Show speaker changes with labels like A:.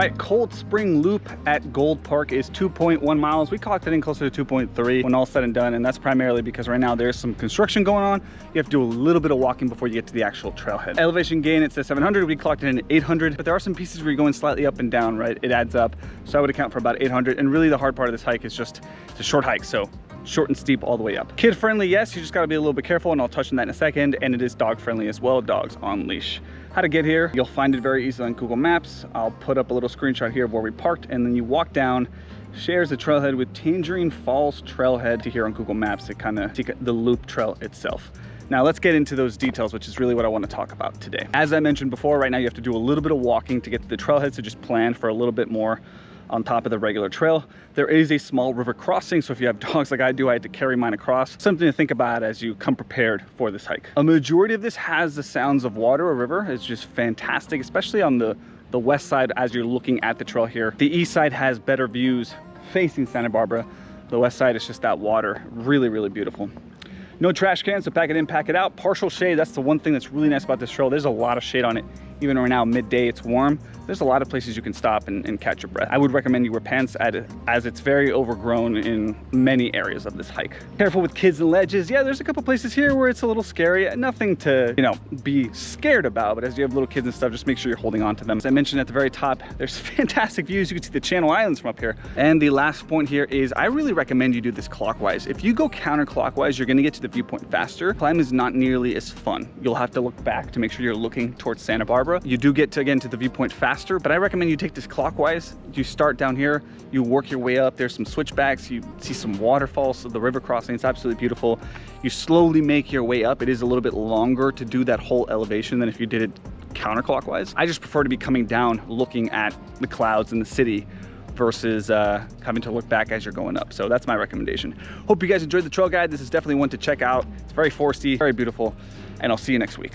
A: right, Cold Spring Loop at Gold Park is 2.1 miles. We clocked it in closer to 2.3 when all said and done, and that's primarily because right now there's some construction going on. You have to do a little bit of walking before you get to the actual trailhead. Elevation gain, it says 700. We clocked it in at 800, but there are some pieces where you're going slightly up and down, right? It adds up. So I would account for about 800. And really the hard part of this hike is just, it's a short hike. So short and steep all the way up. Kid friendly, yes, you just gotta be a little bit careful, and I'll touch on that in a second. And it is dog friendly as well, dogs on leash. How to get here, you'll find it very easily on Google Maps. I'll put up a little screenshot here of where we parked, and then you walk down, shares the trailhead with Tangerine Falls Trailhead to here on Google Maps. It kind of the loop trail itself. Now let's get into those details, which is really what I want to talk about today. As I mentioned before, right now you have to do a little bit of walking to get to the trailhead, so just plan for a little bit more on top of the regular trail. There is a small river crossing, so if you have dogs like I do, I had to carry mine across. Something to think about as you come prepared for this hike. A majority of this has the sounds of water or river. It's just fantastic, especially on the west side as you're looking at the trail here. The east side has better views facing Santa Barbara. The west side is just that water. Really, really beautiful. No trash cans, so pack it in, pack it out. Partial shade, that's the one thing that's really nice about this trail. There's a lot of shade on it. Even right now, midday, it's warm. There's a lot of places you can stop and catch your breath. I would recommend you wear pants as it's very overgrown in many areas of this hike. Careful with kids and ledges. Yeah, there's a couple places here where it's a little scary. Nothing to, you know, be scared about, but as you have little kids and stuff, just make sure you're holding on to them. As I mentioned at the very top, there's fantastic views. You can see the Channel Islands from up here. And the last point here is I really recommend you do this clockwise. If you go counterclockwise, you're gonna get to the viewpoint faster. Climb is not nearly as fun. You'll have to look back to make sure you're looking towards Santa Barbara. You do get to, again, to the viewpoint faster, but I recommend you take this clockwise. You start down here, you work your way up. There's some switchbacks, you see some waterfalls, so the river crossing is absolutely beautiful. You slowly make your way up. It is a little bit longer to do that whole elevation than if you did it counterclockwise. I just prefer to be coming down, looking at the clouds and the city versus having to look back as you're going up. So that's my recommendation. Hope you guys enjoyed the trail guide. This is definitely one to check out. It's very foresty, very beautiful, and I'll see you next week.